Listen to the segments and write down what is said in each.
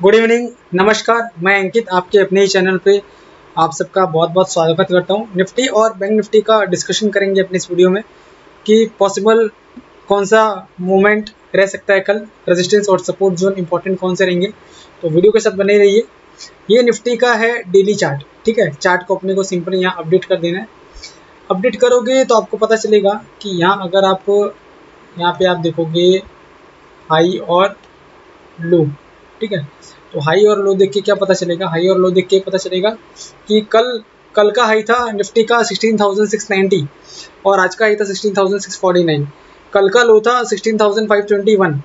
Good evening, नमस्कार। मैं अंकित आपके अपने ही चैनल पे आप सबका बहुत बहुत स्वागत करता हूँ। निफ्टी और बैंक निफ्टी का डिस्कशन करेंगे अपने इस वीडियो में कि पॉसिबल कौन सा मूवमेंट रह सकता है कल, रेजिस्टेंस और सपोर्ट जोन इंपॉर्टेंट कौन से रहेंगे। तो वीडियो के साथ बने रहिए। ये निफ्टी का है डेली चार्ट, ठीक है। चार्ट को अपने को सिंपल यहाँ अपडेट कर देना है। अपडेट करोगे तो आपको पता चलेगा कि यहाँ अगर आप यहाँ पे आप देखोगे हाई और लो, ठीक है। तो हाई और लो देख के क्या पता चलेगा, हाई और लो देख के पता चलेगा कि कल का हाई था निफ्टी का 16,690 और आज का हाई था 16,649। कल का लो था 16,521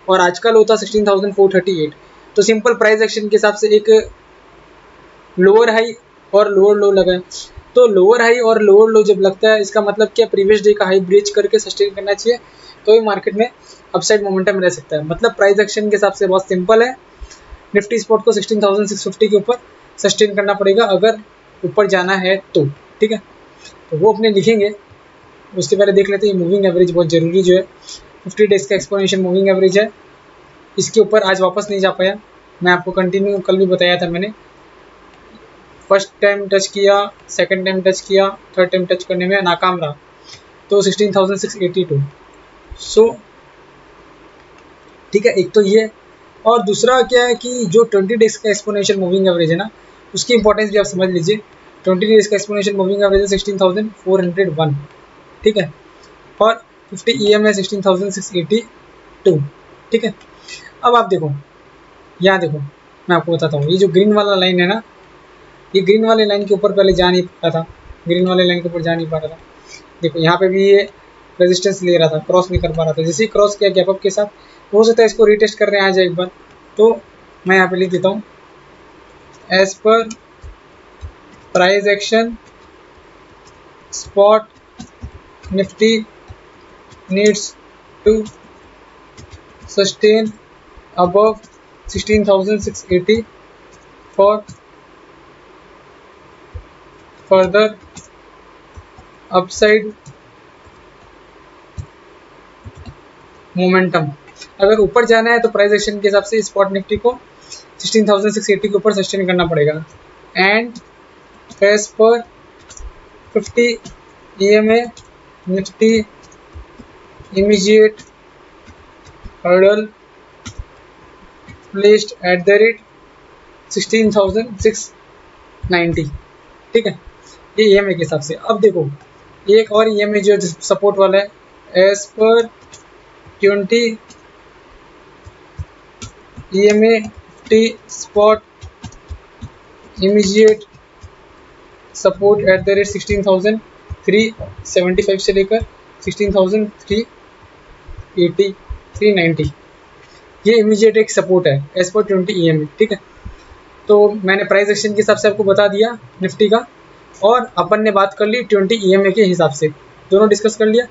और आज का लो था 16,438। तो सिंपल प्राइस एक्शन के हिसाब से एक लोअर हाई और लोअर लो लगा है। तो लोअर हाई और लोअर लो जब लगता है, इसका मतलब क्या, प्रीवियस डे का हाई ब्रीच करके सस्टेन करना चाहिए, तो ये मार्केट में अपसाइड मोमेंटम रह सकता है। मतलब प्राइस एक्शन के हिसाब से बहुत सिंपल है। निफ्टी स्पॉट को 16,650 के ऊपर सस्टेन करना पड़ेगा अगर ऊपर जाना है तो, ठीक है। तो वो अपने लिखेंगे। उसके पहले देख लेते हैं मूविंग एवरेज बहुत जरूरी जो है। 50 डेज का एक्सपोनेंशियल मूविंग एवरेज है, इसके ऊपर आज वापस नहीं जा पाया। मैं आपको कंटिन्यू कल भी बताया था मैंने। फर्स्ट टाइम टच किया, सेकंड टाइम टच किया, थर्ड टाइम टच करने में नाकाम रहा, तो 16,682। सो ठीक है, एक तो ये। और दूसरा क्या है कि जो 20 डेज का एक्सपोनेंशियल मूविंग एवरेज है ना, उसकी इंपॉर्टेंस भी आप समझ लीजिए। 20 डेज का एक्सपोनेंशियल मूविंग एवरेज है 16,401, ठीक है। और 50 EM है 16,682, ठीक है। अब आप देखो, यहाँ देखो, मैं आपको बताता हूँ। ये जो ग्रीन वाला लाइन है ना, ये ग्रीन वाले लाइन के ऊपर पहले जा नहीं पा रहा था, ग्रीन वाले लाइन के ऊपर जा नहीं पा रहा था। देखो यहाँ पे भी ये रेजिस्टेंस ले रहा था, क्रॉस नहीं कर पा रहा था। जैसे ही क्रॉस किया गैप अप के साथ, हो सकता है इसको रीटेस्ट करने आ जाए एक बार। तो मैं यहाँ पे लिख देता हूँ, as per price action spot Nifty needs to sustain above 16,680 for further upside momentum. अगर ऊपर जाना है तो प्राइस एक्शन के हिसाब से स्पॉट निफ्टी को 16,680 के ऊपर सस्टेन करना पड़ेगा। And as per 50 EMA Nifty immediate hurdle placed at the rate 16,690, ठीक है। ये EMA के हिसाब से। अब देखो एक और EMA जो सपोर्ट वाला है, as per 20 EMA T spot immediate support at the rate 16,375 से लेकर 16,380 390। ये इमीडिएट एक सपोर्ट है एज पर 20 EMA, ठीक है। तो मैंने प्राइस एक्शन के हिसाब से आपको बता दिया निफ्टी का, और अपन ने बात कर ली 20 EMA के हिसाब से, दोनों डिस्कस कर लिया।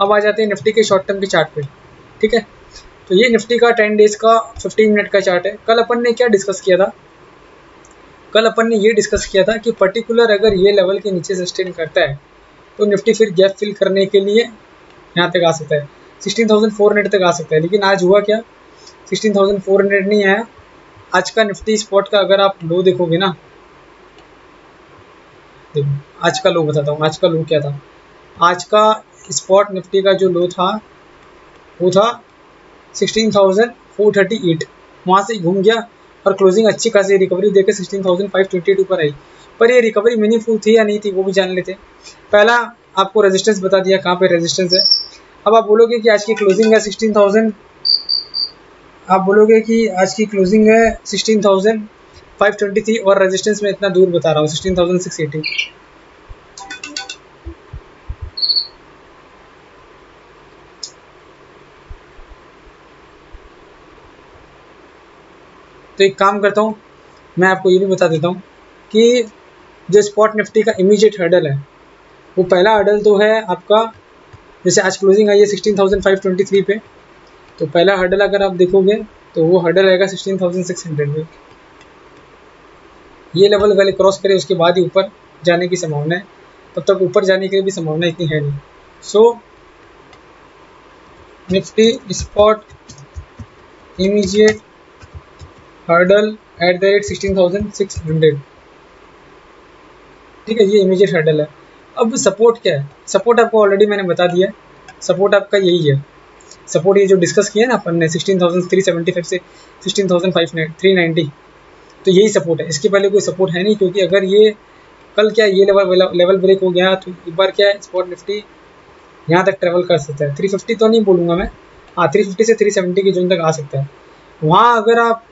अब आ जाते हैं निफ्टी के शॉर्ट टर्म के चार्ट पे, ठीक है। तो ये निफ्टी का 10 डेज का 15 मिनट का चार्ट है। कल अपन ने क्या डिस्कस किया था, कल अपन ने ये डिस्कस किया था कि पर्टिकुलर अगर ये लेवल के नीचे सस्टेन करता है तो निफ्टी फिर गैप फिल करने के लिए यहाँ तक आ सकता है, 16,400 तक आ सकता है। लेकिन आज हुआ क्या, 16,400 नहीं आया। आज का निफ्टी स्पॉट का अगर आप लो देखोगे ना, देखो आज का लो बताता हूँ। आज का लो क्या था, आज का स्पॉट निफ्टी का जो लो था वो था 16,438। वहाँ से घूम गया और क्लोजिंग अच्छी खासी रिकवरी देकर 16,522 पर आई। पर ये रिकवरी मीनिंगफुल थी या नहीं थी वो भी जान लेते। पहला आपको रेजिस्टेंस बता दिया, कहाँ पे रेजिस्टेंस है। अब आप बोलोगे कि आज की क्लोजिंग है 16,000, आप बोलोगे कि आज की क्लोजिंग है 16,523 और रेजिस्टेंस में इतना दूर बता रहा हूँ 16,680। तो एक काम करता हूँ, मैं आपको ये भी बता देता हूँ कि जो स्पॉट निफ्टी का इमीडिएट हर्डल है, वो पहला हर्डल तो है आपका, जैसे आज क्लोजिंग आई है 16,523 पे, तो पहला हर्डल अगर आप देखोगे तो वो हर्डल रहेगा 16,600 पे। ये लेवल पहले क्रॉस करे उसके बाद ही ऊपर जाने की संभावना है, तब तक ऊपर जाने की भी संभावना इतनी है नहीं। सो निफ्टी स्पॉट इमीडिएट हर्डल @16,600, ठीक है, ये इमीडिएट हर्डल है। अब सपोर्ट क्या है? सपोर्ट आपको ऑलरेडी मैंने बता दिया है, सपोर्ट आपका यही है। सपोर्ट ये जो डिस्कस किया ना अपन ने 16,375 से 16,390, तो यही सपोर्ट है, इसके पहले कोई सपोर्ट है नहीं, क्योंकि अगर ये कल क्या ये लेवल ब्रेक हो गया तो एक बार क्या है स्पॉट निफ्टी यहाँ तक ट्रेवल कर सकता है। 350 तो नहीं बोलूँगा मैं, हाँ 350 से 370 की जोन तक आ सकता है। वहाँ अगर आप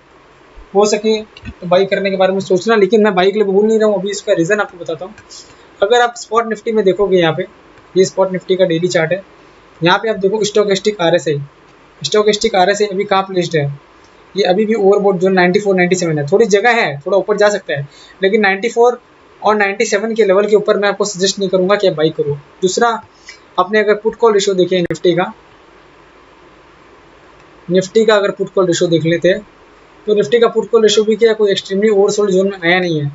हो सके तो बाई करने के बारे में सोचना, लेकिन मैं बाई के लिए बोल नहीं रहा हूँ, अभी इसका रीज़न आपको बताता हूँ। अगर आप स्पॉट निफ्टी में देखोगे, यहाँ पे ये स्पॉट निफ्टी का डेली चार्ट है, यहाँ पे आप देखो स्टोकेस्टिक RSI, स्टोकेस्टिक RSI अभी कहाँ प्लेस्ड है, ये अभी भी ओवरबॉट जोन 94 97 है, थोड़ी जगह है, थोड़ा ऊपर जा सकता है, लेकिन 94 और 97 के लेवल के ऊपर मैं आपको सजेस्ट नहीं करूंगा कि आप बाई करो। दूसरा, आपने अगर पुट कॉल रेशियो देखे निफ्टी का अगर पुट कॉल रेशियो देख लेते हैं तो निफ्टी का पुट कॉल रेशियो भी क्या कोई एक्सट्रीमली ओवरसोल्ड जोन में आया नहीं है।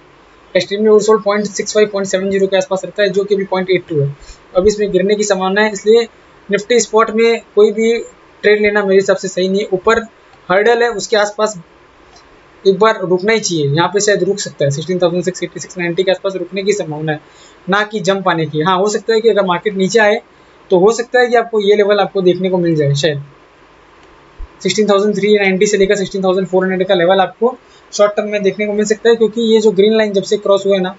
एक्सट्रीमली ओवरसोल्ड 0.65 0.70 के आसपास रहता है, जो कि अभी 0.82 है। अब इसमें गिरने की संभावना है, इसलिए निफ्टी स्पॉट में कोई भी ट्रेड लेना मेरे हिसाब से सही नहीं है। ऊपर हर्डल है, उसके आसपास एक बार रुकना ही चाहिए, यहाँ पे शायद रुक सकता है 16,680 690 के आसपास रुकने की संभावना है, ना कि जंप आने की। हाँ, हो सकता है कि अगर मार्केट नीचे आए तो हो सकता है कि आपको ये लेवल आपको देखने को मिल जाए, शायद 16,390 से लेकर 16,400 का लेवल आपको शॉर्ट टर्म में देखने को मिल सकता है, क्योंकि ये जो ग्रीन लाइन जब से क्रॉस हुआ है ना,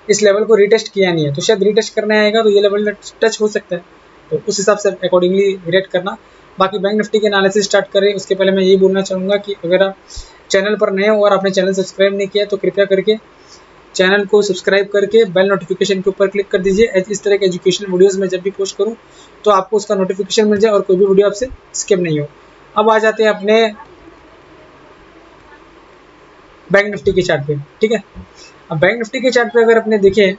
इस लेवल को रिटेस्ट किया नहीं है, तो शायद रिटेस्ट करने आएगा तो ये लेवल टच हो सकता है, तो उस हिसाब से अकॉर्डिंगली रिएक्ट करना। बाकी बैंक निफ्टी के एनालिसिस स्टार्ट करें उसके पहले मैं यही बोलना चाहूँगा कि अगर आप चैनल पर नए हो और आपने चैनल सब्सक्राइब नहीं किया तो कृपया करके चैनल को सब्सक्राइब करके बेल नोटिफिकेशन के ऊपर क्लिक कर दीजिए। इस तरह के एजुकेशनल वीडियोस मैं जब भी पोस्ट करूं तो आपको उसका नोटिफिकेशन मिल जाए और कोई भी वीडियो आपसे स्किप नहीं हो। अब आ जाते हैं अपने बैंक निफ्टी के चार्ट पे, ठीक है। अब बैंक निफ्टी के चार्ट पे अगर अपने देखें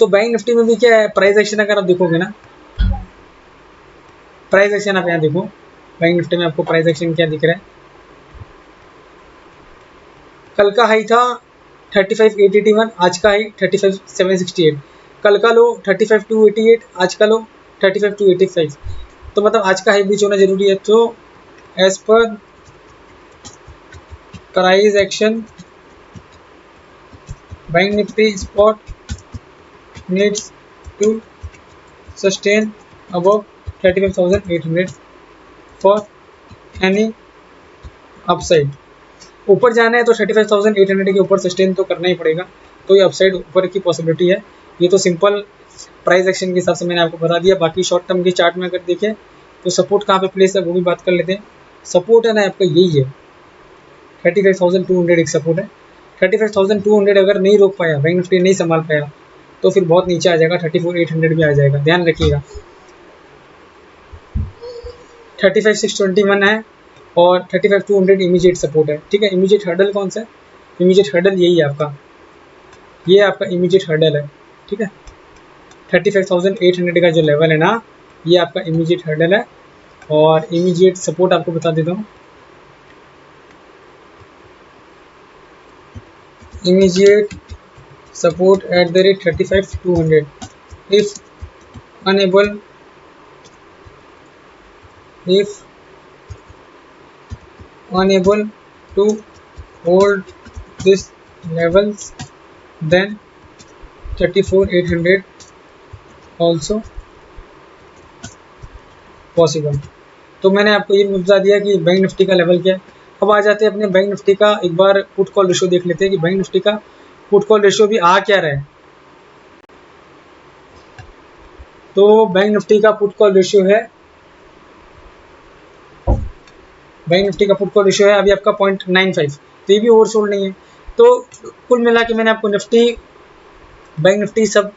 तो बैंक निफ्टी में भी क्या है, प्राइस एक्शन अगर आप देखोगे ना, प्राइस एक्शन आप यहाँ देखो, बैंक निफ्टी में आपको प्राइस एक्शन क्या दिख रहा है। कल का हाई था 35,881, आज का हाई 35,768, कल का लो 35,288, आज का लो 35,285, तो मतलब आज का हाई बीच होना जरूरी है। तो as per price action bank Nifty spot needs to sustain above 35,800 for any upside. ऊपर जाना है तो 35,800 के ऊपर सस्टेन तो करना ही पड़ेगा, तो ये अपसाइड ऊपर की पॉसिबिलिटी है। ये तो सिंपल प्राइस एक्शन के हिसाब से मैंने आपको बता दिया। बाकी शॉर्ट टर्म के चार्ट में अगर देखें तो सपोर्ट कहाँ पे प्लेस है वो भी बात कर लेते हैं। सपोर्ट है ना आपका यही है, 35,200 एक सपोर्ट है। 35,200 अगर नहीं रोक पाया, बैंक निफ्टी नहीं संभाल पाया तो फिर बहुत नीचे आ जाएगा, 34,800 भी आ जाएगा, ध्यान रखिएगा। 35,621 है और 35,200 इमीडिएट सपोर्ट है, ठीक है। इमीडिएट हर्डल कौन सा है? इमीडिएट हर्डल यही है आपका, ये आपका इमीडिएट हर्डल है, ठीक है। 35,800 का जो लेवल है ना, ये आपका इमीडिएट हर्डल है। और इमीडिएट सपोर्ट आपको बता देता हूँ, immediate support @35,200 if unable to hold this levels then 34,800 also possible। तो मैंने आपको ये बता दिया कि बैंक निफ्टी का लेवल क्या है। अब आ जाते हैं अपने बैंक निफ्टी का एक बार पुट कॉल रेशियो देख लेते हैं कि बैंक निफ्टी का पुट कॉल रेशियो भी आ क्या रहा है। तो बैंक निफ्टी का पुट कॉल रेशियो है, बैंक निफ्टी का पुट कॉल रेशियो है अभी आपका 0.95, तो ये भी ओवरसोल्ड नहीं है। तो कुल मिला के मैंने आपको निफ्टी बैंक निफ्टी सब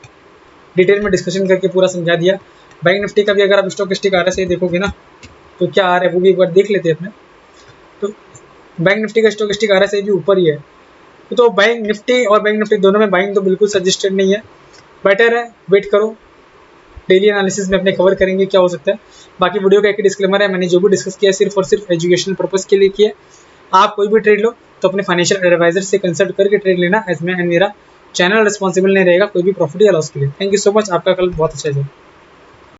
डिटेल में डिस्कशन करके पूरा समझा दिया। बैंक निफ्टी का भी अगर आप स्टोकेस्टिक RSI देखोगे ना तो क्या आ रहा है वो भी एक बार देख लेते हैं अपने। तो बैंक निफ्टी का स्टोकेस्टिक RSI भी ऊपर ही है, तो बैंक निफ्टी और बैंक निफ्टी दोनों में बाइंग तो बिल्कुल सजेस्टेड नहीं है, बेटर है वेट करो, डेली एनालिसिस में अपने कवर करेंगे क्या हो सकता है। बाकी वीडियो का एक डिस्क्लेमर है, मैंने जो भी डिस्कस किया सिर्फ और सिर्फ एजुकेशनल पर्पस के लिए किया। आप कोई भी ट्रेड लो तो अपने फाइनेंशियल एडवाइजर से कंसल्ट करके ट्रेड लेना, एज मैं एंड मेरा चैनल रिस्पॉन्सिबल नहीं रहेगा कोई भी प्रॉफिट या लॉस के लिए। थैंक यू सो मच, आपका कल बहुत अच्छा जाए।